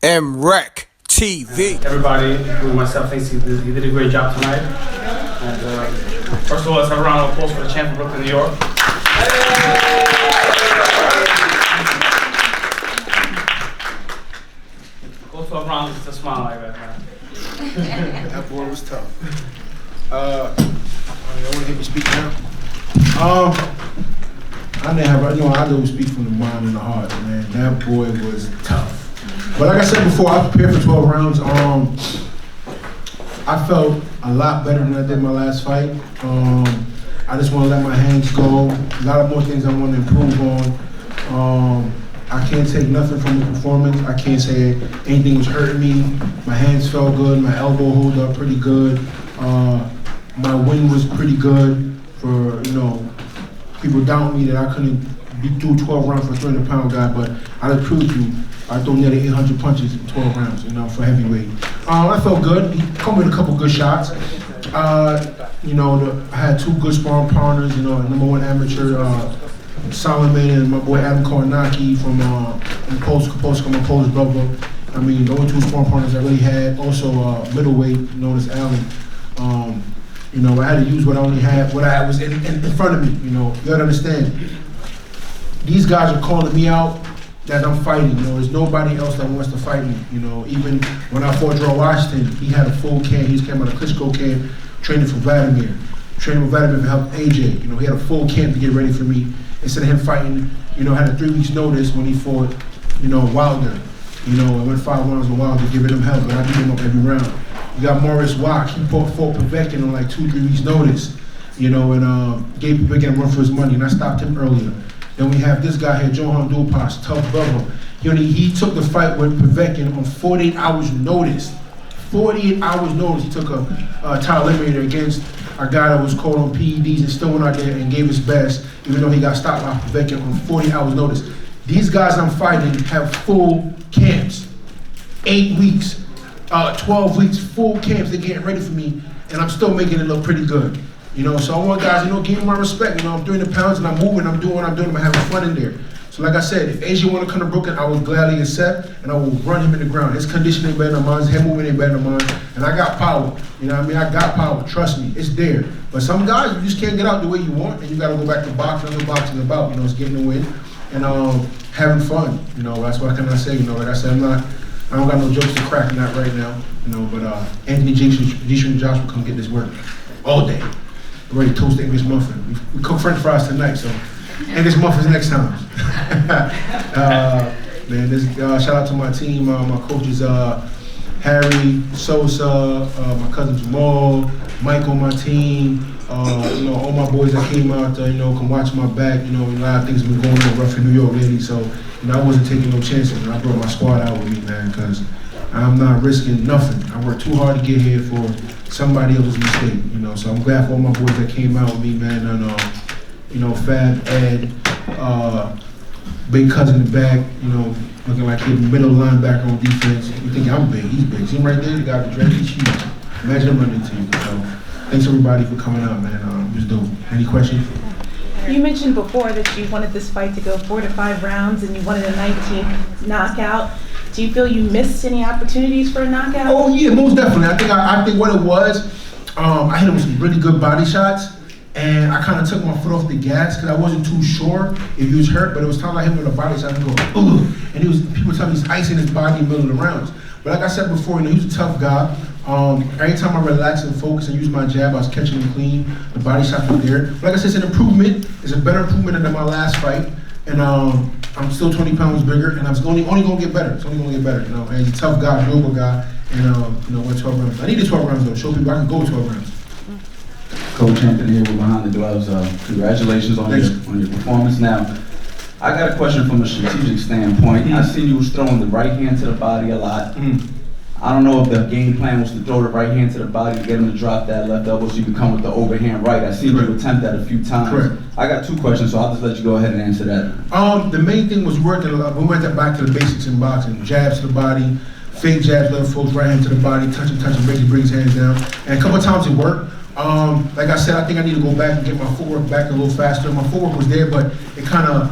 MRecktv. Everybody, including myself, thinks you did a great job tonight. And first of all, let's have a round of applause for the champ from Brooklyn, New York. Go 12 rounds with a smile like that, man. That boy was tough. You want to hear me speak now? I know speak from the mind and the heart, man. That boy was tough. But like I said before, I prepared for 12 rounds. I felt a lot better than I did my last fight. I just want to let my hands go. A lot of more things I want to improve on. I can't take nothing from the performance. I can't say anything was hurting me. My hands felt good. My elbow held up pretty good. My win was pretty good for, people doubt me that I couldn't do 12 rounds for a 300-pound guy, but I'll prove to you, I threw nearly 800 punches in 12 rounds, for heavyweight. I felt good. He come with a couple good shots. I had two good sparring partners, #1 amateur, Solomon, and my boy Adam Kornacki from Polska, my Polish brother. I mean, the only two sparring partners I really had. Also, middleweight, known as Allen. I had to use what I only had, what I was in front of me. You gotta understand. These guys are calling me out that I'm fighting. There's nobody else that wants to fight me. Even when I fought Jarrell Washington, he had a full camp. He just came out of Klitschko camp, training for Vladimir. Training with Vladimir to help AJ. He had a full camp to get ready for me. Instead of him fighting, had a 3 weeks notice when he fought, Wilder. I went 5 rounds with Wilder, giving him help, but I beat him up every round. You got Maurice Wack, he fought Povetkin on like 2-3 weeks notice, and gave Povetkin a run for his money, and I stopped him earlier. Then we have this guy here, Johann Duhaupas, tough brother. He took the fight with Povetkin on 48 hours notice. 48 hours notice, he took a title eliminator against a guy that was caught on PEDs and still went out there and gave his best, even though he got stopped by Povetkin on 40 hours notice. These guys I'm fighting have full camps, 8 weeks, 12 weeks, full camps. They're getting ready for me, and I'm still making it look pretty good. So I want guys, give me my respect. I'm 300 pounds and I'm moving, I'm doing what I'm doing, I'm having fun in there. So like I said, if AJ want to come to Brooklyn, I will gladly accept, and I will run him in the ground. His conditioning ain't better than mine, his head movement ain't better than mine, and I got power. I got power, trust me, it's there. But some guys, you just can't get out the way you want, and you got to go back to boxing. That's what boxing is about, it's getting the win, and having fun. That's what I say, like I said, I don't got no jokes to crack, not right now, but Anthony Deisha and Josh will come get this work all day. We're ready to toast the English muffin. We cook French fries tonight, so English muffins next time. Shout out to my team, my coaches, Harry, Sosa, my cousin Jamal, Mike on my team, all my boys that came out to, come watch my back. A lot of things have been going on rough in New York lately, so I wasn't taking no chances. I brought my squad out with me, man, because I'm not risking nothing. I worked too hard to get here for somebody else's mistake, So I'm glad for all my boys that came out with me, man, and Fab, Ed, big cousin in the back, looking like he's middle linebacker on defense. You think I'm big? He's big. See him right there? The guy with the dread, he's huge. Imagine him running to you. So thanks everybody for coming out, man. Just dope. Any questions? You mentioned before that you wanted this fight to go 4 to 5 rounds and you wanted a 19th knockout. Do you feel you missed any opportunities for a knockout? Oh yeah, most definitely. I think what it was, I hit him with some really good body shots, and I kind of took my foot off the gas because I wasn't too sure if he was hurt, but it was time I hit him with a body shot and go, ugh. And people tell me he's icing his body in the middle of the rounds. But like I said before, he's a tough guy. Every time I relax and focus and use my jab, I was catching him clean. The body shots were there. But like I said, it's an improvement. It's a better improvement than my last fight. And I'm still 20 pounds bigger, and it's only going to get better. It's only going to get better. And he's a tough guy, noble guy, and went 12 rounds. I needed 12 rounds though. Show people I can go 12 rounds. Coach Anthony here with Behind the Gloves. Congratulations on your performance. Now, I got a question from a strategic standpoint. I seen you was throwing the right hand to the body a lot. I don't know if the game plan was to throw the right hand to the body to get him to drop that left elbow so you can come with the overhand right. I seen you attempt that a few times. Correct. I got 2 questions, so I'll just let you go ahead and answer that. The main thing was working a lot. We went back to the basics in boxing. Jabs to the body, fake jabs, left hooks, right hand to the body, touch him, bring his hands down. And a couple of times it worked. Like I said, I think I need to go back and get my footwork back a little faster. My footwork was there, but it kind of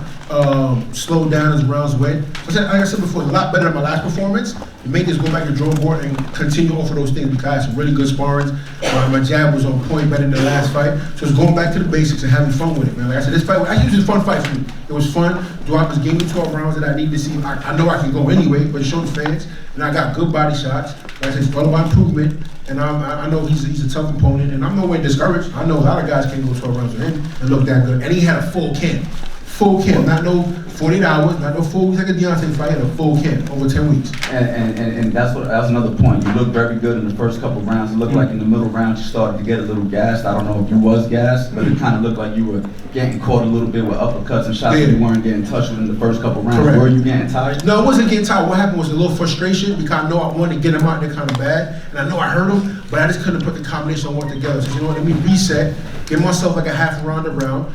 slowed down as rounds went. Like I said before, it's a lot better than my last performance. The main thing is go back to the drawing board and continue off of those things because I had some really good sparring. My jab was on point better than the last fight. So it's going back to the basics and having fun with it, man. Like I said, this fight, actually, it was a fun fight for me. It was fun. Duhaupas gave me 12 rounds that I needed to see. I know I can go anyway, but it showed the fans. And I got good body shots. Like I said, it's all about improvement. And I know he's a tough opponent, and I'm nowhere discouraged. I know a lot of guys can't go 12 rounds with him and look that good. And he had a full camp. Full camp, not no 48 hours, not no full weeks like a Deontay fight, a full camp, over 10 weeks. And that's another point. You looked very good in the first couple of rounds. It looked like in the middle rounds you started to get a little gassed. I don't know if you was gassed, but it kind of looked like you were getting caught a little bit with uppercuts and shots that you weren't getting touched with in the first couple of rounds. Correct. Were you getting tired? No, I wasn't getting tired. What happened was a little frustration because I know I wanted to get him out there kind of bad, and I know I hurt him, but I just couldn't put the combination of one together. So you know what I mean? Reset, give myself like a half round around.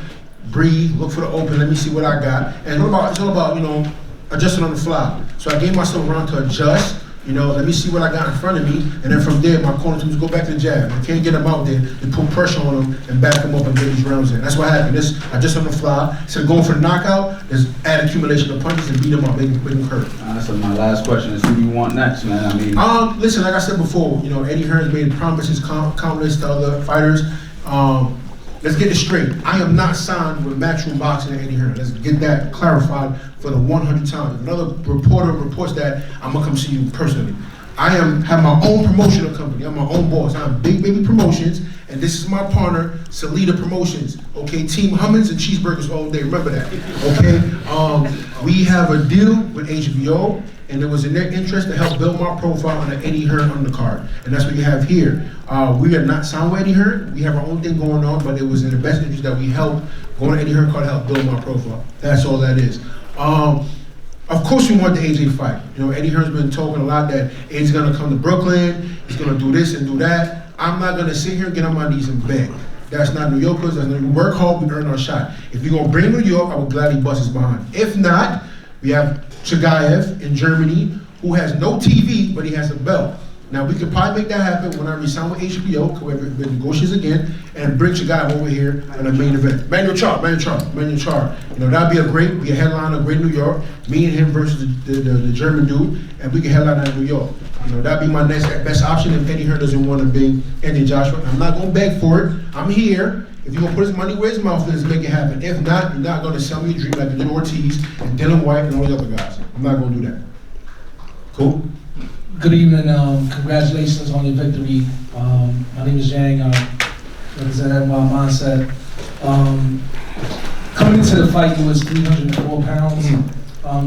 Breathe, look for the open, let me see what I got. And it's all about, you know, adjusting on the fly. So I gave myself a round to adjust, you know, let me see what I got in front of me. And then from there, my corner teams go back to the jab. I can't get them out there, they put pressure on them and back them up and get these rounds in. That's what happened. I just on the fly. Instead of going for the knockout, there's add accumulation of punches and beat them up, make them hurt. So my last question is, who do you want next, man? I mean, listen, like I said before, you know, Eddie Hearn's made promises countless to other fighters. Let's get it straight. I am not signed with Matchroom Boxing and Eddie Hearn. Let's get that clarified for the 100 times. If another reporter reports that, I'm gonna come see you personally. I have my own promotional company. I'm my own boss. I'm Big Baby Promotions, and this is my partner, Salida Promotions. Okay, Team Hummus and Cheeseburgers all day. Remember that. Okay. We have a deal with HBO, and it was in their interest to help build my profile on the Eddie Hearn undercard, and that's what you have here. We are not signed with Eddie Hearn. We have our own thing going on, but it was in the best interest that we help go on Eddie Hearn card to help build my profile. That's all that is. Of course, we want the AJ fight. You know, Eddie Hearn's been talking a lot that AJ's gonna come to Brooklyn. He's gonna do this and do that. I'm not gonna sit here and get on my knees and beg. That's not New Yorkers. That's not, we work hard, we earn our shot. If you're gonna bring New York, I would gladly bust his behind. If not, we have Chagayev in Germany, who has no TV, but he has a belt. Now, we could probably make that happen when I resign with HBO, whoever negotiates again, and bring Chagayev over here on the main event. Manuel Char. You know, that'd be a headline of Great New York, me and him versus the German dude, and we can headline out of New York. You know, that'd be my next best option if Eddie Hearn doesn't want to bring Anthony Joshua. I'm not gonna beg for it. I'm here. If you're gonna put his money where his mouth is, make it happen. If not, you're not gonna sell me a dream like you did Ortiz and Dylan White and all the other guys. I'm not gonna do that. Cool? Good evening. Congratulations on your victory. My name is Yang. Representing my mindset. Coming into the fight, you was 304 pounds.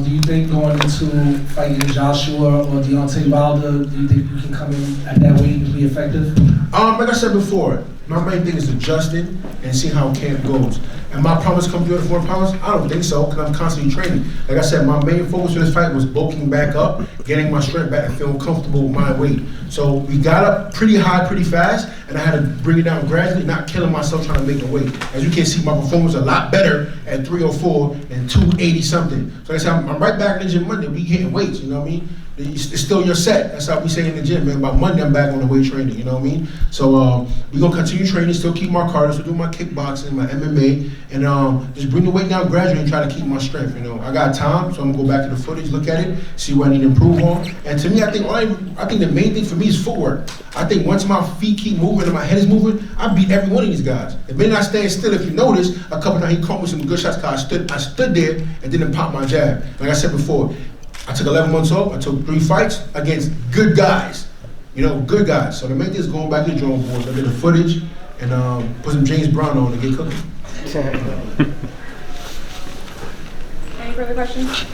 Do you think going into fighting Joshua or Deontay Wilder, do you think you can come in at that weight and be effective? Like I said before, my main thing is adjusting and see how camp goes. And my promise come through at 4 pounds? I don't think so, because I'm constantly training. Like I said, my main focus for this fight was bulking back up, getting my strength back and feeling comfortable with my weight. So we got up pretty high, pretty fast, and I had to bring it down gradually, not killing myself trying to make the weight. As you can see, my performance was a lot better at 304 than 280 something. So like I said, I'm right back in the gym Monday. We getting weights, you know what I mean? It's still your set. That's how we say in the gym, man. By Monday, I'm back on the weight training, you know what I mean? So we're going to continue training, still keep my cardio, still do my kickboxing, my MMA, and just bring the weight down gradually and try to keep my strength, you know? I got time, so I'm going to go back to the footage, look at it, see what I need to improve on. And to me, I think the main thing for me is footwork. I think once my feet keep moving and my head is moving, I beat every one of these guys. It may not stand still. If you notice, a couple times he caught me some good shots because I stood there and didn't pop my jab. Like I said before, I took 11 months off. I took 3 fights against good guys, you know, good guys. So the main thing is going back to the drawing board. So I did the footage and put some James Brown on and get cooking. Any further questions?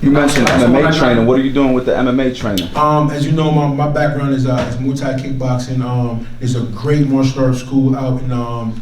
You mentioned MMA training. What are you doing with the MMA trainer? As you know, my background is Muay Thai kickboxing. There's a great martial arts school out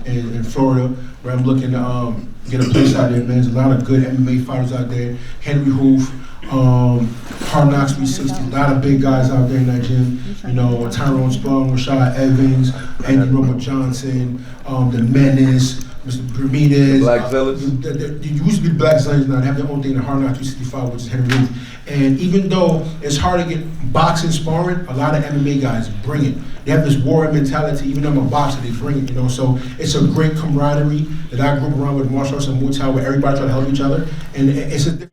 in Florida where I'm looking to get a place out there, man. There's a lot of good MMA fighters out there. Henry Hoof, Hard Knocks 360, a lot of big guys out there in that gym. You know, Tyrone Spong, Rashad Evans, Andy Robert Johnson, The Menace, Mr. Bermudez. Black Zealots? There used to be Black Zealots, now they have their own thing in Hard Knock 365, which is Henry Roof. And even though it's hard to get boxing sparring, a lot of MMA guys bring it. They have this warrior mentality, even though I'm a boxer, they bring it, you know. So it's a great camaraderie that I grew up around with martial arts and Muay Thai, where everybody try to help each other. And it's a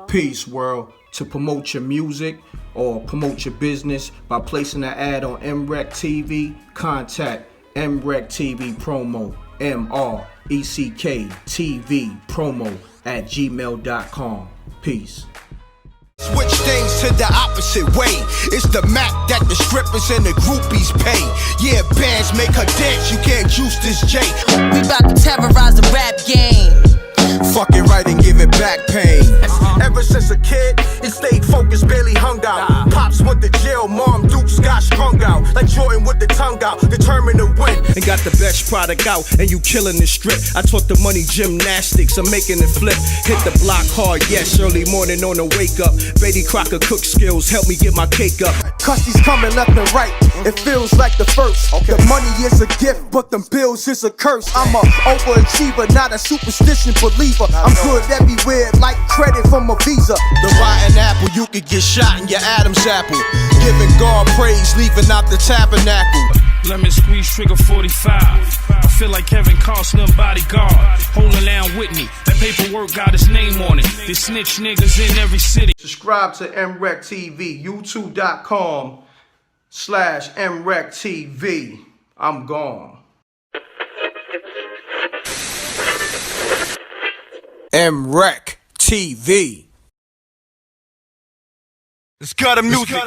Peace, world. To promote your music or promote your business by placing an ad on MRecktv, contact MRecktv promo, MRecktv promo @gmail.com. Peace. Switch things to the opposite way. It's the Mac that the strippers and the groupies pay. Yeah, bands make her dance, you can't juice this J. We bout to terrorize the rap game. Fuck it right and give it back pain. Ever since a kid, it stayed focused, barely hung out. Pops went to jail, Mom Dukes got strung out. Like Jordan with the tongue out, determined to win. And got the best product out, and you killing the strip. I taught the money gymnastics, I'm making it flip. Hit the block hard, yes, early morning on the wake up. Betty Crocker cook skills, help me get my cake up. Custody's coming left and right, it feels like the first. The money is a gift, but them bills is a curse. I'm a overachiever, not a superstition believer. I'm good everywhere, like credit from a visa. The rotten apple, you could get shot in your Adam's apple. Giving God praise, leaving out the tabernacle. Lemon squeeze trigger 45. I feel like Kevin Costner bodyguard, holding down Whitney. That paperwork got his name on it. They snitch niggas in every city. Subscribe to MRecktv, youtube.com/MRecktv. I'm gone. MRecktv. It's got a music.